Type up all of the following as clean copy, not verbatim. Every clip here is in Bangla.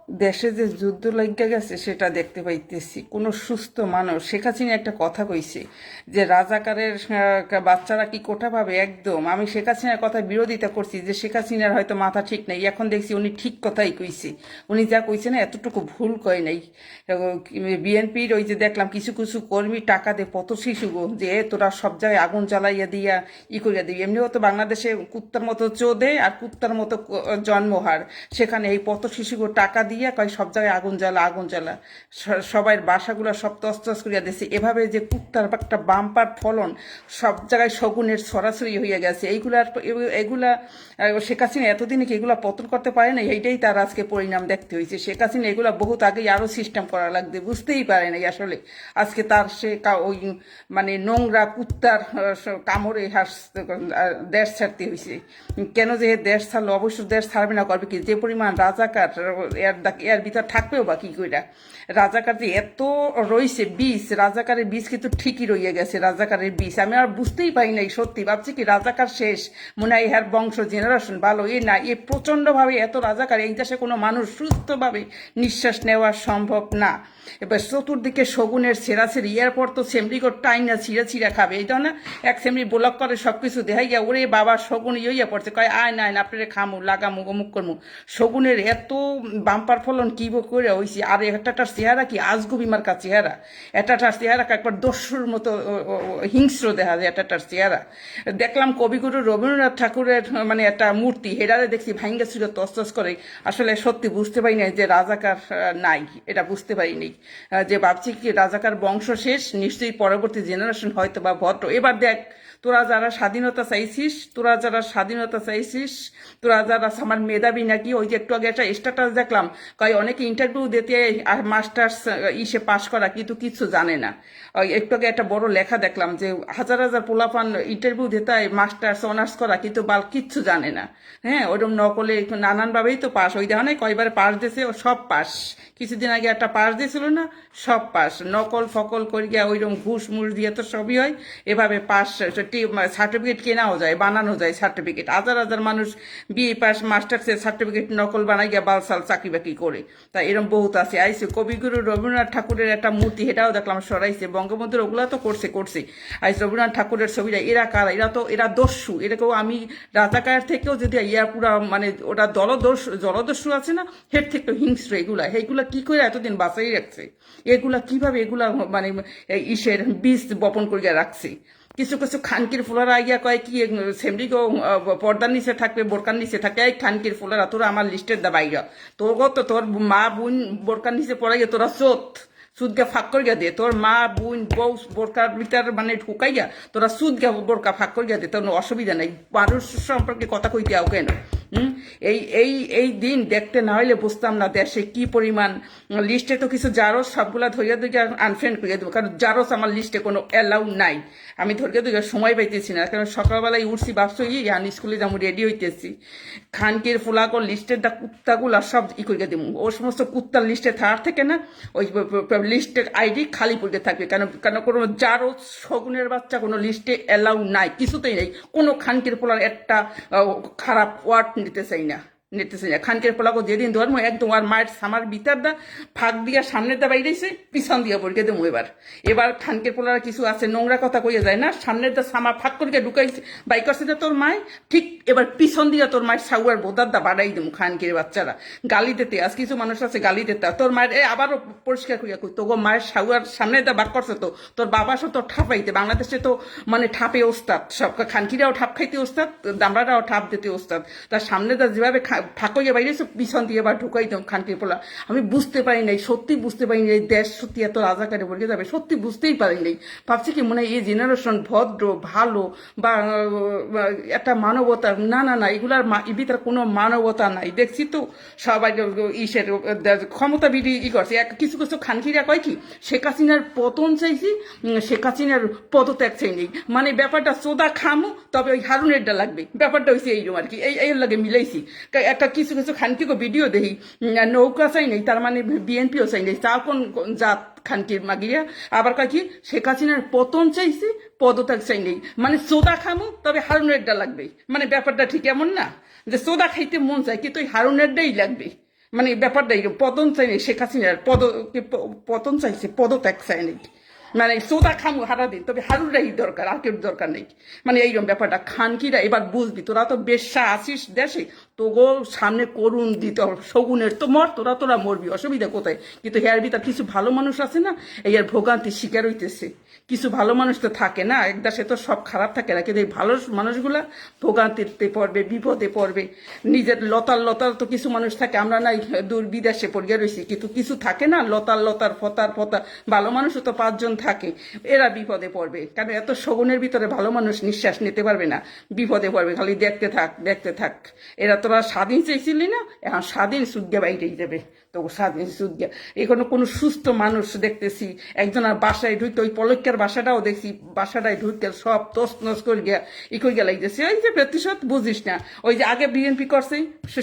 দেশে যে যুদ্ধ লাগিয়া গেছে সেটা দেখতে পাইতেছি। কোনো সুস্থ মানুষ, শেখ হাসিনা একটা কথা কইছে যে রাজাকারের বাচ্চারা কি কোঠা পাবে। একদম আমি শেখ হাসিনার কথা বিরোধিতা করছি যে শেখ হাসিনার হয়তো মাথা ঠিক নেই। এখন দেখছি উনি ঠিক কথাই কইছে। উনি যা কইছে না এতটুকু ভুল কয় নাই। বিএনপির ওই যে দেখলাম কিছু কিছু কর্মী টাকা দে পথ শিশু যে তোরা সব জায়গায় আগুন জ্বালাইয়া দিয়া করিয়া দিবি। এমনিও তো বাংলাদেশে কুত্তার মতো চোদে আর কুত্তার মতো জন্মহার, সেখানে এই পথ শিশুগুলো টাকা দিয়ে কয় সব জায়গায় আগুন জ্বালা আগুন জ্বালা, সবাই বাসাগুলো সব তছতছ করিয়া দিয়েছে। এভাবে যে কুত্তার একটা বাম্পার ফলন সব জায়গায় শগুনের সরাসরি হইয়া গেছে। এগুলা শেখ হাসিনা এতদিনে কি এগুলা পতন করতে পারে না? এইটাই তার আজকে পরিণাম দেখতে হয়েছে। শেখ হাসিনা এগুলা বহুত আগেই আরো সিস্টেম করা লাগবে, বুঝতেই পারে নাই আসলে আজকে তার সে ওই মানে নোংরা কুত্তার কামড়ে দেশ ছাড়তে হয়েছে। কেন যে দেশ ছাড়লো? অবশ্য দেশ ছাড়বে না, করবে কি? যে পরিমাণ রাজাকার এর ভিতর থাকবেও বা কি কইরা রাজাকার যে এত রয়েছে বীজ, রাজাকারের বীজ কিন্তু ঠিকই রইয়া গেছে। রাজাকারের বীজ আমি আর বুঝতেই পারি নাই, সত্যি ভাবছি কি রাজাকার শেষ, মনে হয় ইহার বংশ জেনারেশন ভালো। এ না, এ প্রচণ্ডভাবে এত রাজাকার, এই দেশে কোনো মানুষ সুস্থভাবে নিঃশ্বাস নেওয়া সম্ভব না। এবার চতুর্দিকে শগুনের ছেঁড়াছেড়ি, এরপর তো সেমরিকর টাইনা ছিঁড়া ছিঁড়া খাবে। এইটা না এক সেমরি ব্লক করে সবকিছু দেখাই গিয়া ওরে বাবা শগুন ইয়া পড়ছে, কয় আয় না আপনারে খামু লাগামু অমুক করমু। শগুনের এত বাম্পার ফলন কি করে হয়েছে। আর একটাটার চেহারা কি আজগুবি মার্কা চেহারা, একটাটার চেহারা একবার দস্যুর মতো হিংস্র দেখা যায় একটাটার চেহারা। দেখলাম কবিগুরু রবীন্দ্রনাথ ঠাকুরের মানে একটা মূর্তি, হেডারে দেখছি ভাঙ্গা ছিল তস করে। আসলে সত্যি বুঝতে পারি নাই যে রাজাকার নাই, এটা বুঝতে পারিনি। যে ভাবছি কি রাজাকার বংশ শেষ, নিশ্চয়ই পরবর্তী জেনারেশন হয়তো বা ভদ্র। এবার দেখ তোরা যারা স্বাধীনতা চাইছিস, তোরা যারা আমার মেধাবী নাকি, ওই যে একটু আগে একটা স্ট্যাটাস দেখলাম কয় অনেকে ইন্টারভিউ দিতে আর মাস্টার্স ইসে পাশ করা কিন্তু কিছু জানে না। ওই একটু আগে একটা বড় লেখা দেখলাম যে হাজার হাজার পোলাপান ইন্টারভিউ দিতে মাস্টার্স অনার্স করা কিন্তু বাল কিচ্ছু জানে না। হ্যাঁ, ওইরকম নকলে নানানভাবেই তো পাস, ওই দেখা নাই কয়বার পাস দিয়েছে, ও সব পাস। কিছুদিন আগে একটা পাস দিয়েছিল না, সব পাস। নকল ফকল করিয়া ওইরকম ঘুষ মুষ দিয়ে তো সবই হয়। এভাবে পাস সার্টিফিকেট কেনাও যায়, বানানো যায় সার্টিফিকেট। হাজার হাজার মানুষ বিএ পাস মাস্টার্সের সার্টিফিকেট নকল বানাই গিয়া বালসাল চাকরি বাকরি করে। তা এরকম বহুত আছে। আইসে কবিগুরু রবীন্দ্রনাথ ঠাকুরের একটা মূর্তি, এটাও দেখলাম সরাইছে। বঙ্গবন্ধুর ওগুলা তো করছে। আইস রবীন্দ্রনাথ ঠাকুরের ছবিটা, এরা কারা? এরা দস্যু। এটাকেও আমি রাজাকার থেকেও যদি ইয়া পুরা মানে ওটা জলদস্যু আছে না, হের থেকে হিংস্র এইগুলা কি করে এতদিন বাঁচাই রাখছে? কিভাবে মানে ইসের বীজ বপন করিয়া রাখছে? কিছু কিছু খানকির ফুলারা আইয়া কয় কি সেমরিকেও পর্দার নিচে থাকবে, বোরকার নিচে থাকে। এই খানকির ফুলারা তোরা আমার লিস্টের দা বাইরা, তোর মা বোন বোরকার নিচে পড়াইয়া তোরা সুদগা ফাঁক করিয়া দে। তোর মা বোন বউ বোরকার ভিতর মানে ঢুকাইয়া তোরা সুদগা বোরকা ফাঁক করিয়া দে, তোর অসুবিধা নেই। মানুষ সম্পর্কে কথা কইতে আও কেন? এই এই এই দিন দেখতে না হইলে বুঝতাম না দেশে কি পরিমাণ। লিস্টে তো কিছু জারস সবগুলা ধরিয়া ধরিয়া আনফ্রেন্ড করিয়া দেবো, কারণ জারস আমার লিস্টে কোনো অ্যালাউ নাই। আমি ধরিয়া ধরিয়া সময় পাইতেছি না, কারণ সকালবেলায় উঠছি ভাবছি ইয়ান স্কুলে যাবো, রেডি হইতেছি। খানকির ফুলাকর লিস্টের দা কুত্তাগুলা সব করিয়া দেবো। ওই সমস্ত কুত্তার লিস্টে থাকার থেকে না ওই লিস্টের আইডি খালি পড়ে থাকবে। কেন কোনো জারস শগুনের বাচ্চা কোনো লিস্টে অ্যালাউ নাই, কিছুতেই নেই। কোনো খানকির পোলার একটা খারাপ ওয়ার্ড নিতে চাই না। খানকের পোলাকে যেদিন ধর্ম একদম আর মায়ের সামার ভিতর দা ফাঁক দিয়া সামনের দা বাইরেছে, পিছন দিয়া পড়কে দেবো। এবার খানকের পোলারা কিছু আছে নোংরা কথা কইয়া যায় না, সামনের দা সামা ফাঁক করিয়া ঢুকাইছে বাই করছে তোর মায়, ঠিক এবার পিছন দিয়া তোর মায়ের সাউয়ার বোদার দা বাড়াই দেবো। খানকের বাচ্চারা গালি দিতে, আজ কিছু মানুষ আছে গালি দিতে, তোর মায়ের আবারও পরিষ্কার করিয়া কই তোগো মায়ের সাউয়ার সামনে দা বাক করছে তো তোর বাবা সো তো ঠাপাইতে। বাংলাদেশে তো মানে ঠাপে ওস্তাদ, সব খানকিরাও ঠাপ খাইতে ওস্তাদ, দামড়ারাও ঠাপ দিতে ওস্তাদ। তার সামনে দা যেভাবে ফাঁকইয়া বাইরেছে পিছন দিয়ে এবার ঢুকাইতাম খানকির পোলা। আমি বুঝতে পারি নাই, সত্যি বুঝতে পারি নাই দেশ সত্যি এত রাজাকারে বলে যাবে, সত্যি বুঝতেই পারি নাই। ভাবছি কি মনে হয় এই জেনারেশন ভদ্র ভালো বা একটা মানবতা, না এগুলার ভিতরে কোনো মানবতা নাই। দেখছি তো সবাই ইসের ক্ষমতা বিধি করছে। কিছু কিছু খানকিরা কয় কি শেখ হাসিনার পতন চাইছি, শেখ হাসিনার পদত্যাগ চাই নেই। মানে ব্যাপারটা সোদা খামু তবে ওই হারুনেরটা লাগবে, ব্যাপারটা হয়েছে এইরকম আর কি। এই লাগে মিলাইছি। একটা কিছু কিছু খানকিকে ভিডিও দেখি নৌকা চাই নেই, তার মানে বিএনপিও চাই নেই। তা কোন জাত খানকির মাগিয়া? আবার কয় কি শেখ হাসিনার পতন চাইছি পদত্যাগ চাই নেই, মানে সোদা খামু তবে হারুনেরটা লাগবে। মানে ব্যাপারটা ঠিক এমন না যে সোদা খাইতে মন চায় কিন্তু ওই হারুনেরটাই লাগবে। মানে ব্যাপারটা এরকম পতন চাই নাই শেখ হাসিনার পতন চাইছে পদত্যাগ চাই নাই মানে সোদা খামু হারা দিন তবে হারুরাই দরকার আর কেউ দরকার নেই মানে এইরকম ব্যাপারটা খানকিরা এবার বুঝবি তোরা তো বেশ্যা আসিস দেশে তোগো সামনে করুণ দিতে শগুনের তো মর তোরা তোরা মরবি অসুবিধা কোথায় কিন্তু হেয়ার ভিতর কিছু ভালো মানুষ আছে না এই আর ভোগান্তি শিকার হইতেছে কিছু ভালো মানুষ তো থাকে না একদা সে তো সব খারাপ থাকে না কিন্তু এই ভালো মানুষগুলা ভোগান্তিতে পড়বে বিপদে পড়বে নিজের লতার লতার তো কিছু মানুষ থাকে আমরা নাই দূর বিদেশে পড়িয়া রয়েছি কিন্তু কিছু থাকে না লতার লতার ফতার ফতা ভালো মানুষও তো 5 জন থাকে এরা বিপদে পড়বে কারণ এত শগুনের ভিতরে ভালো মানুষ নিঃশ্বাস নিতে পারবে না বিপদে পড়বে খালি দেখতে থাক এরা তোরা স্বাধীন চাইছিলি না এখন স্বাধীন সুজ্ঞা বাইরেই যাবে তো স্বাধীন সুজ্ঞা এখনো কোনো সুস্থ মানুষ দেখতেছি একজন আর বাসায় ঢুকতে ওই পলকের বাসাটাও দেখছি বাসাটায় ঢুকতে সব তসনস করে গিয়া করে গিয়া লাগতেছে ওই যে প্রতিশোধ বুঝিস না ওই যে আগে বিএনপি করছে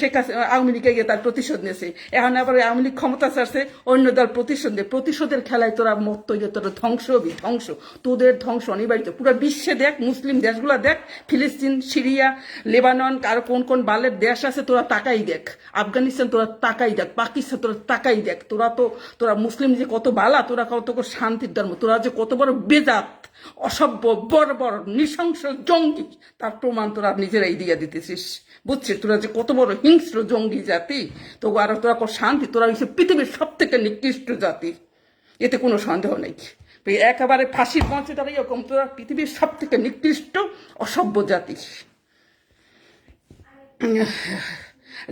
শেখ আওয়ামী লীগে গিয়ে তার প্রতিশোধ নিয়েছে এখন আবার আওয়ামী লীগ ক্ষমতা ছাড়ছে অন্য দল প্রতিশোধ নেয় প্রতিশোধের খেলায় তোরা মত যে তোরা ধ্বংস হবি ধ্বংস তোদের ধ্বংস অনিবার্য পুরো বিশ্বে দেখ মুসলিম দেশগুলো দেখ ফিলিস্তিন সিরিয়া লেবানন আর কোন কোন বালের দেশ আছে তোরা তাকাই দেখ আফগানিস্তান তোরা তাকাই দেখ পাকিস্তান তোরা তাকাই দেখ তোরা মুসলিম যে কত বালা তোরা কত শান্তির ধর্ম তোরা যে কত বড় বেদাত অসভ্য বড় বড় নৃশংস জঙ্গি তার প্রমাণ তোরা নিজেরাই দিয়ে দিতেছিস বুঝছিস তোরা যে কত বড় হিংস্র জঙ্গি জাতি তো আর তোরা কত শান্তি তোরা হচ্ছে পৃথিবীর সব থেকে নিকৃষ্ট জাতি এতে কোনো সন্দেহ নেই একেবারে ফাঁসির পৌঁছে তারা এরকম তোরা পৃথিবীর সব থেকে নিকৃষ্ট অসভ্য জাতি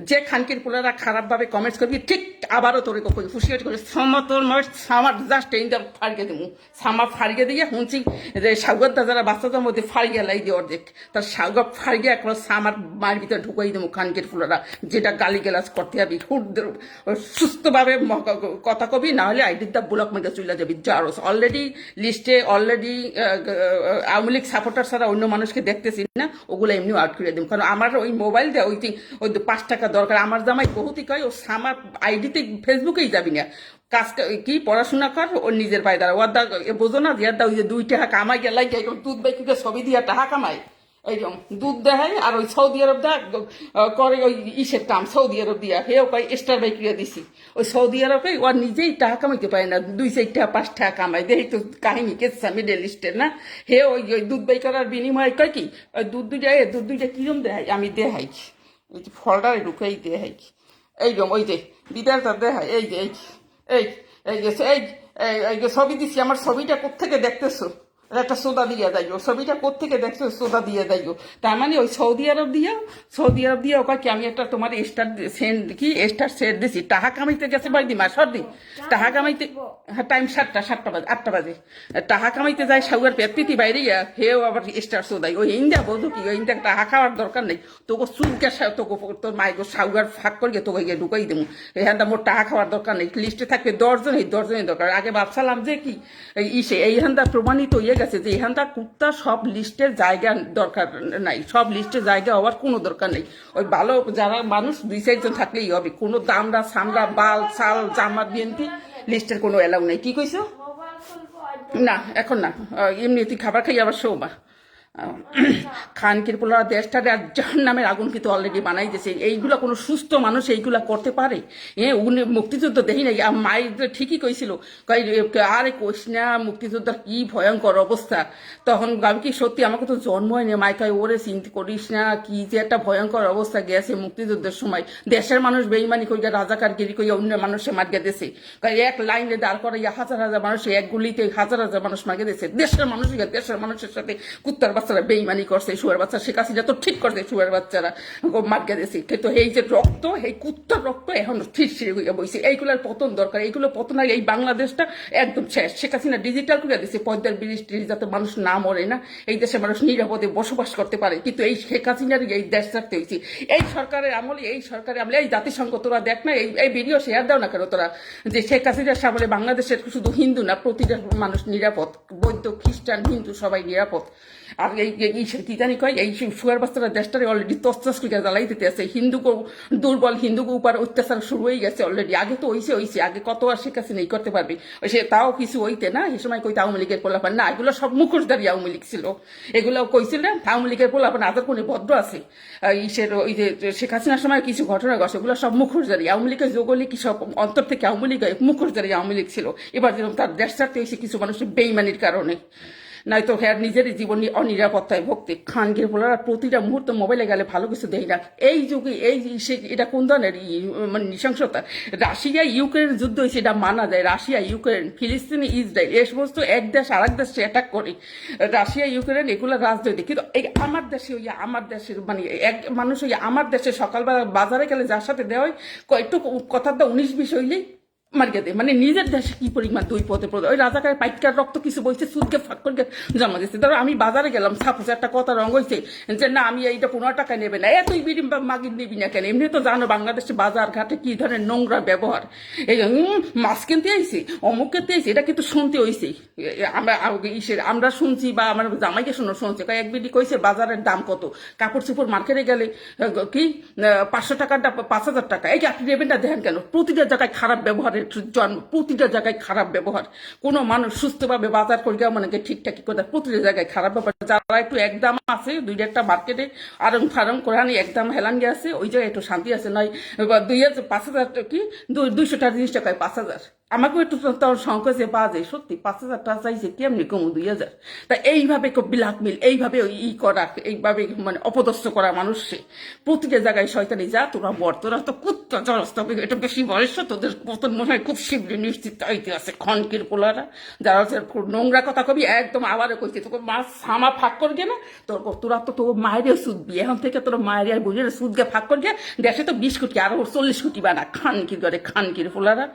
যে খানকির পোলারা খারাপভাবে কমেন্টস করবি ঠিক আবারও তোরে কখন ফুসিয়েট করে তোর সামার জাস্ট এইটা ফাড়িয়ে দেবো সামা ফাড়িয়ে দিয়ে শুনছি যে সাউগারটা যারা বাচ্চাদের মধ্যে ফাড়িয়ে লাই দিয়ে অর্ধেক তার সাউগার ফাড়িয়ে একবার সামার মায়ের ভিতরে ঢুকাই দেবো খানকির পোলারা যেটা গালি গালাজ করতে যাবি সুস্থভাবে কথা কবি না হলে আইডিটা ব্লক মেঘে চলে যাবি জারোস অলরেডি লিস্টে আওয়ামী লীগ সাপোর্টার ছাড়া অন্য মানুষকে দেখতেছি না ওগুলো এমনি আউট করে দেবো কারণ আমার ওই মোবাইল দেয় ওই 5 টাকা দরকার আমার জামাই বহুতই কয় ও আমার আইডিতে ফেসবুকেই যাবি না কাজ কি পড়াশোনা কর ওর নিজের পায়ে দাঁড়া ওর দা বোঝো না যে ওই যে 2 টাকা কামাই গেলাই দুধ বাইকে ছবি দিয়ে টাকা কামায় এইরকম দুধ দেখায় আর ওই সৌদি আরব দা করে ওই ইসের কাম সৌদি আরব দিয়া হেও কয় স্টার বাইক দিছি ওই সৌদি আরবে ওর নিজেই টাকা কামাইতে পারে না 2-4 টাকা 5 টাকা কামাই দেখি তো কাহিনী কেসা মিডল ইস্টের না হে ওই দুধ বাই করার বিনিময়ে কয় কি ওই দুধ দুইটা কিরম দেখাই আমি দেখাই এই যে ফলটারে ঢুকেই দেখাই এইরকম ওই যে বিদারটা দেখাই এই যে এই এই যে এই যে ছবি দিছি আমার ছবিটা কোত্থেকে দেখতেছো একটা সোদা দিয়ে যাইও ছবিটা কোত্থেকে দেখছো সোদা দিয়ে যাইও তার মানে ওই সৌদি আরব দিয়ে ওকে কি আমি একটা তোমার স্টার সেট দিছি টাকা কামাইতে গেছে বাড়ি মা সর্দি টাকা কামাইতে হ্যাঁ টাইম 7টা বাজে 8টা বাজে টাকা কামাইতে যায় সাউয়ার পেটপিতি বাইরে হেও আবার স্টার সোদাই ওই ইন্ডিয়া বলতো কি ওই ইন্ডিয়া টাকা খাওয়ার দরকার নেই তোকে চুলকে তোকে তোর মাইগো সাউয়ার ফাঁক করিয়ে তোকে গিয়ে ঢুকাই দেবো এখানটা মোর টাকা খাওয়ার দরকার নেই লিস্টে থাকবে 10 জন এই 10 জনের দরকার আগে ভাবছিলাম যে কি এইখানটা প্রমাণিত হয়ে গেছে যে এখানটা কুত্তা সব লিস্টের জায়গা দরকার নাই সব লিস্টের জায়গা হওয়ার কোনো দরকার নেই ওই ভালো যারা মানুষ 2-4 জন থাকলেই হবে কোনো দামরা সামরা বাল সাল জামা বিএনপি লিস্টের কোনো এলাও নেই কি কইছো না এখন না এমনি তুই খাবার খাই আবার শোবা খানকির পোলারা দেশটারে আর জাহান্নামের আগুন কিন্তু অলরেডি বানাই দিয়েছে এইগুলা কোনো সুস্থ মানুষ এইগুলা করতে পারে উনি মুক্তিযুদ্ধ দেখি নাই মায়ের ঠিকই কইছিল আরে কোস না মুক্তিযুদ্ধ কি ভয়ঙ্কর অবস্থা তখন আমি কি সত্যি আমাকে তো জন্ম হয়নি মাইকায় ওরে চিন্তা করিস না কি যে একটা ভয়ঙ্কর অবস্থা গেছে মুক্তিযুদ্ধের সময় দেশের মানুষ বেইমানি করিয়া রাজাকার গিরি করিয়া অন্য মানুষে মারিয়ে দিয়েছে এক লাইনে দাঁড় করাইয়া হাজার হাজার মানুষ এক গুলিতে হাজার হাজার মানুষ মারিয়ে দিয়েছে দেশের মানুষের সাথে কুত্তার বাচ্চারা বেইমানি করছে শুয়ার বাচ্চা শেখ হাসিনা তো ঠিক করছে শুয়ার বাচ্চারা মার্কে দিয়েছে কিন্তু এই যে রক্ত এই কুত্তার রক্ত এখন ঠিক হইয়া বইছে এইগুলোর পতন দরকার এইগুলো পতন হয় এই বাংলাদেশটা একদম শেষ শেখ হাসিনা ডিজিটাল করে দিয়েছে পদ্মার ব্রিজ যাতে মানুষ না মরে না এই দেশে মানুষ নিরাপদে বসবাস করতে পারে কিন্তু এই শেখ হাসিনার এই দেশ থাকতে হয়েছে এই সরকারের আমলে এই জাতিসংঘ তোরা দেখ না এই ভিডিও শেয়ার দাও না কেন তোরা যে শেখ হাসিনার সামনে বাংলাদেশের শুধু হিন্দু না প্রতিটা মানুষ নিরাপদ বৌদ্ধ খ্রিস্টান হিন্দু সবাই নিরাপদ। আর এই কি জানি কয় এই শুয়ার বাচ্চারা দেশটারে অলরেডি তসতস করে জ্বালাই দিতে আছে। হিন্দুকে দুর্বল, হিন্দুকে উপর অত্যাচার শুরু হয়ে গেছে অলরেডি। আগে তো হইছে আগে কত আর শেখ হাসিনা এই করতে পারবে, সে তাও কিছু হইতে না। এই সময় কইতে আওয়ামী লীগের পোলাপান না, এগুলো সব মুখোশধারী আওয়ামী লীগ ছিল। এগুলো কইছিল না আওয়ামী লীগের পোলাপান আদার কোনে ভদ্র আছে। ইসের ওই যে শেখ হাসিনার সময় কিছু ঘটনা ঘটে, এগুলো সব মুখোশধারী। আওয়ামী লীগের যোগ হলে কি সব অন্তর থেকে আওয়ামী লীগ মুখোশধারী আওয়ামী লীগ ছিল। এবার যেরকম তার দেশ ছাড়তে হয়েছে কিছু মানুষের বেইমানির কারণে, নয়তো হ্যাঁ নিজেরই জীবন অনিরাপত্তায় ভক্তি। খানগির বলার প্রতিটা মুহূর্তে মোবাইলে গেলে ভালো কিছু দেয় না। এই যুগে এটা কোন ধরনের মানে নৃশংসতা। রাশিয়া ইউক্রেন যুদ্ধ হয়েছে, এটা মানা যায়। রাশিয়া ইউক্রেন, ফিলিস্তিন, ইসরায়েল, এই সমস্ত এক দেশ আর এক দেশে অ্যাটাক করে। রাশিয়া ইউক্রেন এগুলো রাজনৈতিক, কিন্তু এই আমার দেশে হইয়া আমার দেশের মানে এক মানুষ হইয়া আমার দেশে সকালবেলা বাজারে গেলে যার সাথে দেওয়া হয় একটু কথার 19-20 হইলেই মারিয়ে দেয়। মানে নিজের দেশে কি পরিমাণ দুই পথে পড়ে। ওই রাজাকার পাইকার রক্ত কিছু বইছে, সুদকে ফাঁক করে জমা দিচ্ছে। ধরো আমি বাজারে গেলাম, সাপোজ একটা কথা রঙ হয়েছে যে না আমি এইটা 15 টাকায় নেবে না, তুই বিড়ি মাগির নিবি না কেন? এমনি তো জানো বাংলাদেশে বাজার ঘাটে কি ধরনের নোংরা ব্যবহার। এই মাছ কিনতে আইসি, অমুক কিনতে আইসি, এটা কিন্তু শুনতে হয়েছে। আমরা শুনছি বা আমার জামাইকে শুনছি এক বিড়ি কইছে বাজারের দাম কত। কাপড় চোপড় মার্কেটে গেলে কি 500 টাকাটা 5000 টাকা। এই যে আপনি নেবেন না দেখেন কেন? প্রতিটা জায়গায় খারাপ ব্যবহার জন্ম, প্রতিটা জায়গায় খারাপ ব্যবহার। কোনো মানুষ সুস্থভাবে বাজার করে মানে ঠিকঠাকই করে, প্রতিটা জায়গায় খারাপ ব্যাপার। যারা একটু একদম আছে 2-1টা মার্কেটে আরং ফারং করে আনি একদম হেলান গিয়ে আছে, ওই জায়গায় একটু শান্তি আছে। নয় 5,000 কি 200 টাকা জিনিস টাকায় 5,000। আমাকেও একটু তখন সংকোচে পাওয়া যায়, সত্যি 5,000 টাকা চাইছে কেমনি কমু 2,000। তা এইভাবে ব্ল্যাকমেল, এইভাবে করা, এইভাবে মানে অপদস্থ করা মানুষকে প্রতিটা জায়গায় শয়তানি। যা তোরা বর, তোরা তো কুত্তা চরস, তবে এটা বেশি বয়স, তোদের পতন মনে হয় খুব শীঘ্রই নিশ্চিত হইতে আছে। খনকির পোলারা যারা হচ্ছে নোংরা কথা কবি একদম আবারও কইছে তোকে মাছ সামা ফাঁক করবে না তোরা তো তোর মায়েরও সুদবি। এখন থেকে তোর মায়ের আর বুঝে সুদকে ফাঁক করবে, দেশে তো 20 কোটি আরো 40 কোটি বানা। খানকির ঘরে খানকির পোলারা।